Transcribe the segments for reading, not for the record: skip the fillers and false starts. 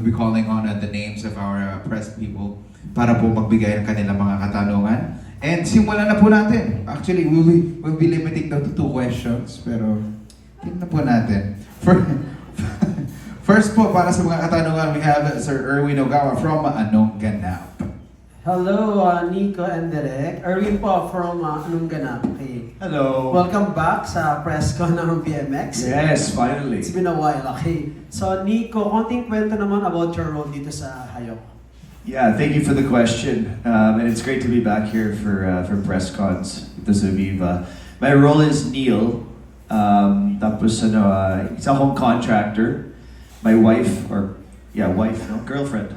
be calling on the names of our press people para po magbigay ng kanilang mga katanungan. And simulan na po natin. Actually, we'll be limiting down to 2 questions, pero tingnan po natin. First po, para sa mga katanungan, we have Sir Erwin Ogawa from Anong Ganap. Hello, Nico and Derek. Erwin po from Anong Ganap. Okay. Hello. Welcome back sa press con ng BMX. Yes, finally. It's been a while, okay. So, Nico, konting kwento naman about your role dito sa Hayok. Yeah, thank you for the question. And it's great to be back here for press cons dito sa Viva. My role is Neil. Tapos isa akong contractor. My wife, girlfriend.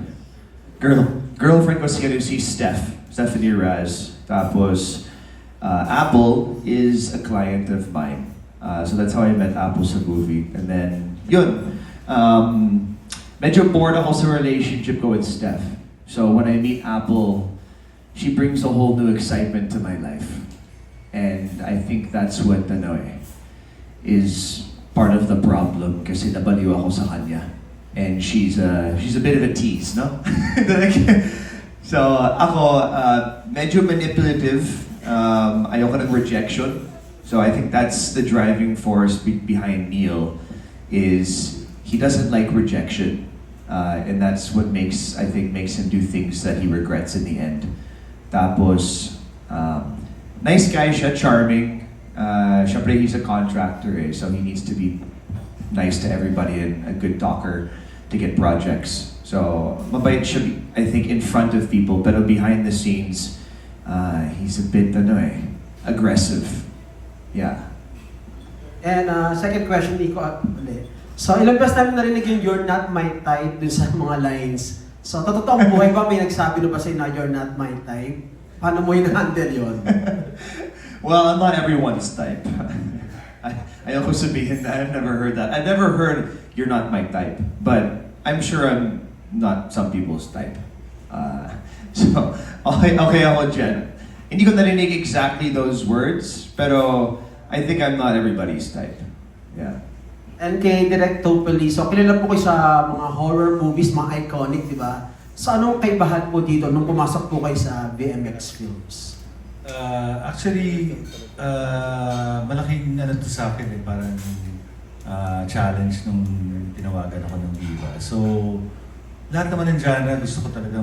Girlfriend ko si Stephanie Raz. Tapos, Apple is a client of mine. So that's how I met Apple sa movie. And then, yun. Medyo bored ako sa relationship ko with Steph. So when I meet Apple, she brings a whole new excitement to my life. And I think that's what is part of the problem kasi nabaliw ako sa kanya. And she's a bit of a tease, no? So ako, medyo manipulative. Ayoko ng rejection. So I think that's the driving force behind Neil is he doesn't like rejection. And that's what makes him do things that he regrets in the end. Tapos, nice guy siya, charming. Syempre, he's a contractor so he needs to be nice to everybody and a good talker to get projects. So, mabait siya, I think, in front of people, pero behind the scenes, he's a bit, aggressive. Yeah. And second question, Nico, ulit. So, ilang beses namin narinig yung "You're not my type" dun sa mga lines. So, totoong buhay ba may nagsabi na ba sa'yo na "You're not my type"? Paano mo in-handle yun? Well, I'm not everyone's type. Ayoko sabihin that. I've never heard that. I've never heard "You're not my type." But I'm sure I'm not some people's type. So, okay ako dyan. Hindi ko narinig exactly those words, pero I think I'm not everybody's type. Yeah. And kay Direk Topoli, so kilala po kayo sa mga horror movies, mga iconic, di ba? So anong kaibahan po dito nung pumasok po kayo sa BMX Films? Actually, malaking to sa akin parang challenge nung tinawagan ako ng Viva. So, lahat naman ng genre gusto ko talaga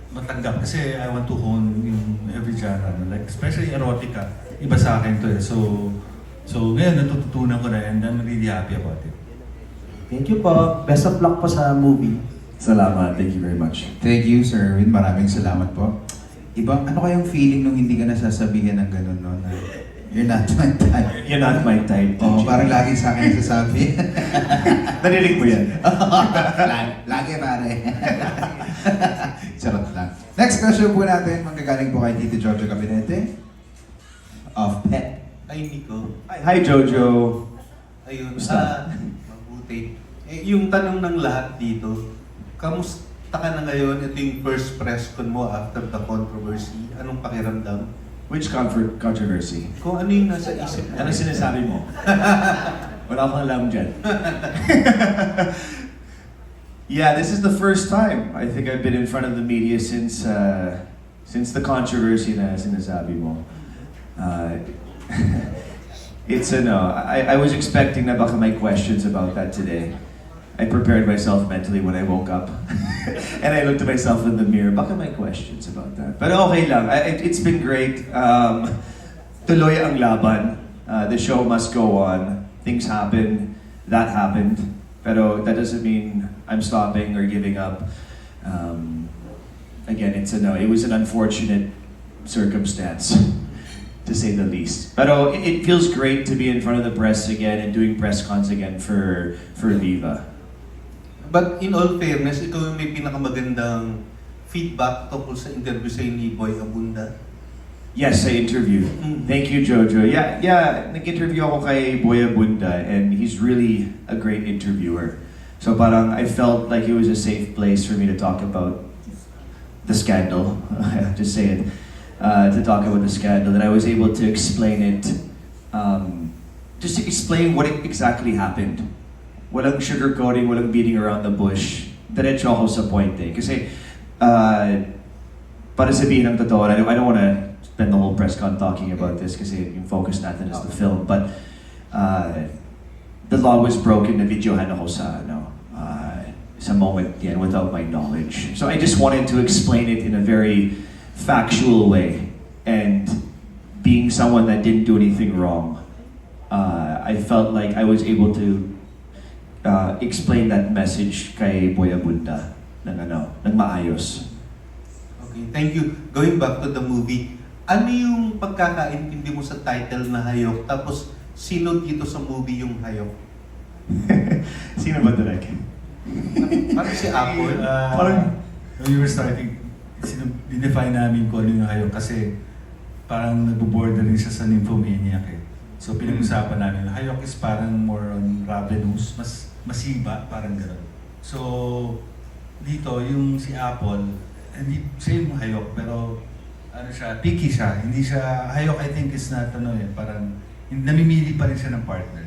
matanggap kasi I want to hone yung every genre, like especially erotica. Iba sa akin to So ngayon natututunan ko na and I'm really happy about it. Thank you po. Best of luck po sa movie. Salamat. Thank you very much. Thank you, Sir Erwin. Maraming salamat po. Ano kayang feeling nung hindi ka nasasabihan ng ganun, no? Na, "You're not my type." You're not my type. Oo, parang lagi sa akin nasasabi. Narinig mo yan? Lagi pare. Charot lang. Next question po natin, manggagaling po kay Tito Jojo Gabinete of PET. Ay, Nico. Hi, Jojo. Ayun. Basta. Mabuti. Yung tanong ng lahat dito, kamusta ka na ngayon? Ito yung first press con mo after the controversy. Anong pakiramdam? Which controversy? Kung ano yung nasa isip mo. Ano sinasabi mo? Wala akong alam dyan. Yeah, this is the first time I think I've been in front of the media since the controversy na sinasabi mo. It's a no. I was expecting na baka may questions about that today. I prepared myself mentally when I woke up. And I looked at myself in the mirror. Baka may questions about that. But okay lang. It's been great. Tuloy ang laban. The show must go on. Things happen. That happened. Pero that doesn't mean I'm stopping or giving up. Again, it's a no. It was an unfortunate circumstance, to say the least. Pero it feels great to be in front of the press again and doing press cons again for Viva. But in all fairness, ikaw yung may pinakamagandang feedback tungkol sa interview sa ni Boy Abunda. Yes, I interviewed. Thank you, Jojo. Yeah, nag-interview ako kay Boy Abunda and he's really a great interviewer. So parang I felt like it was a safe place for me to talk about the scandal. Just say it. To talk about the scandal, that I was able to explain it, just to explain what exactly happened. walang sugarcoating, walang beating around the bush. Diretso ako sa point eh. Kasi, para sabihin ng totoo, I don't want to spend the whole press con talking about this kasi yung focus natin is the film. But the law was broken na videohan ako sa moment yan without my knowledge. So I just wanted to explain it in a very factual way. And being someone that didn't do anything wrong, I felt like I was able to explain that message kay Boy Abunda ng maayos. Okay, thank you. Going back to the movie, ano yung pagkakaintindi mo sa title na Hayok? Tapos, sino dito sa movie yung Hayok? Sino ba direct? Parang si Apple. Parang, when we were starting, dinefine namin kung ano yung hayok kasi parang nagbo-border rin siya sa nymphomaniac eh. So pinag-usapan namin, hayok is parang more on ravenous, mas masiba, parang gano'n. So, dito, yung si Apple, hindi siya yung hayok, pero ano siya, picky siya. Hindi siya, hayok I think is not, parang namimili pa rin siya ng partner.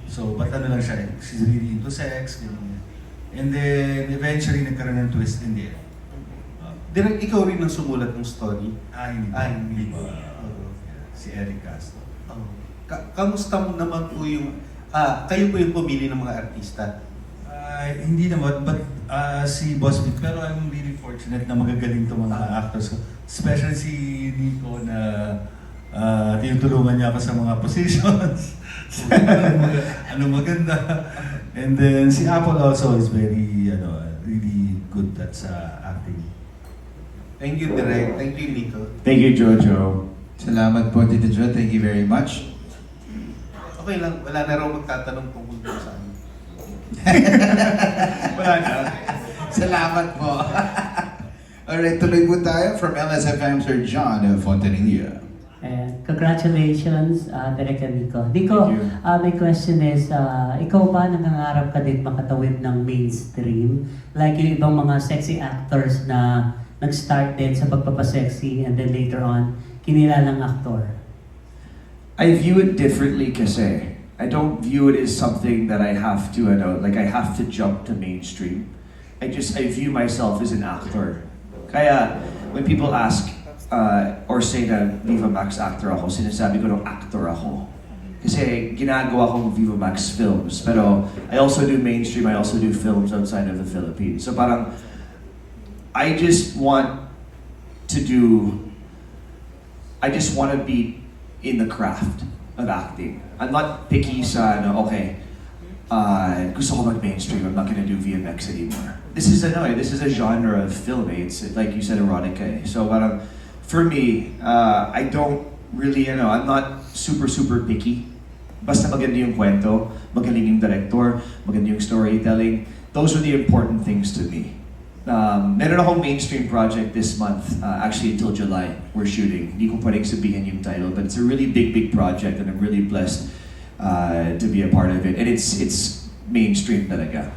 So, but ano lang siya, she's really into sex, gano'n. And then, eventually, nagkaroon ng twist in the end. Direct ikaw rin ang sumulat ng story. Hindi po. Si Eric Castro. Kamusta mo naman po yung, kayo po yung pumili ng mga artista? Hindi naman, but si Boss Vic, pero I'm really fortunate na magagaling itong mga actors ko. Especially si Nico na tinutulungan niya ako sa mga positions. ano maganda. And then si Apple also is very, really good at sa acting. Thank you, Direk. Thank you, Nico. Thank you, Jojo. Salamat po, Tito Jo. Thank you very much. Okay lang, wala na raw magtatanong tungkol doon sa amin. Wala na. Salamat po. Alright, tuloy po tayo from LSFM, Sir John Fontanilla. And congratulations, Direk Nico. Nico, Thank you. my question is, ikaw ba nangangarap ka din makatawid ng mainstream? Like yung ibang mga sexy actors na nag-start din sa pagpapasexy and then later on, kinilalang aktor. I view it differently kasi I don't view it as something that I have to, I have to jump to mainstream. I view myself as an actor. Kaya, when people ask, or say na Viva Max actor ako, sinasabi ko ng actor ako. Kasi ginagawa kong Viva Max films, pero I also do mainstream, I also do films outside of the Philippines. So parang, I just want to be in the craft of acting. I'm not picky sa, gusto ko mag-mainstream, I'm not gonna do VMX anymore. This is a genre of film, eh? It's like you said, erotica. Eh? So parang, for me, I don't really, I'm not super picky. Basta maganda yung kwento, magaling yung director, maganda yung storytelling. Those are the important things to me. Meron akong mainstream project this month, actually until July, we're shooting. Hindi ko pwedeng sabihin yung title, but it's a really big project and I'm really blessed to be a part of it. And it's mainstream talaga.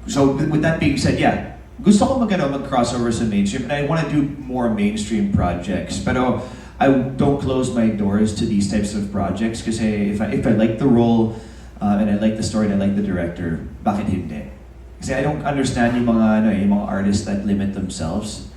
So with that being said, yeah, gusto ko mag-crossover sa mainstream and I want to do more mainstream projects. Pero I don't close my doors to these types of projects kasi if I like the role and I like the story and I like the director, bakit hindi? Kasi I don't understand yung mga artists that limit themselves.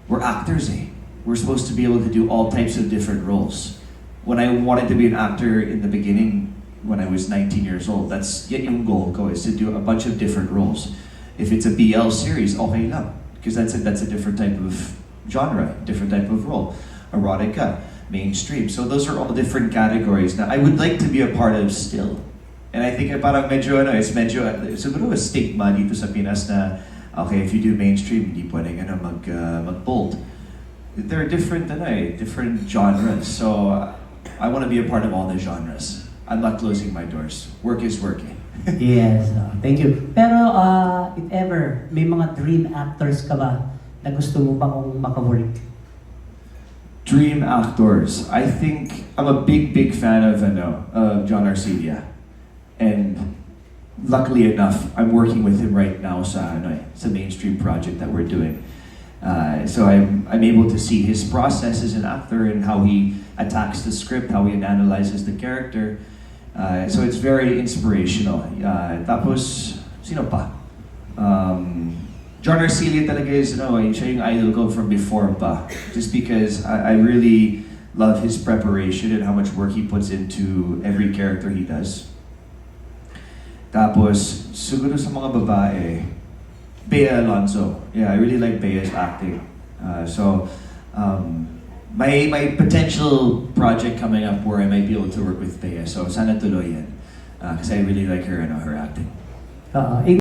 We're actors eh. We're supposed to be able to do all types of different roles. When I wanted to be an actor in the beginning, when I was 19 years old, that's yung goal ko, is to do a bunch of different roles. If it's a BL series, okay lang. Because that's a different type of genre, different type of role. Erotica, mainstream. So those are all different categories. Now, I would like to be a part of still. And I think parang it's siguro a stigma dito sa Pinas na, okay, if you do mainstream, hindi pwedeng mag-bold. There are different genres. So I want to be a part of all the genres. I'm not closing my doors. Work is working. Yes, thank you. Pero if ever, may mga dream actors ka ba na gusto mo pa kung makawork? Dream actors. I think I'm a big fan of John Arcelia. And luckily enough, I'm working with him right now sa mainstream project that we're doing. So I'm able to see his process as an actor and how he attacks the script, how he analyzes the character. So it's very inspirational. Tapos, sino pa? John Arcilla talaga is, siya yung idol ko from before pa. Just because I really love his preparation and how much work he puts into every character he does. Tapos, siguro sa mga babae, Bea Alonzo. Yeah, I really like Bea's acting. May potential project coming up where I might be able to work with Bea. So sana tuloy yan. Kasi I really like her and her acting.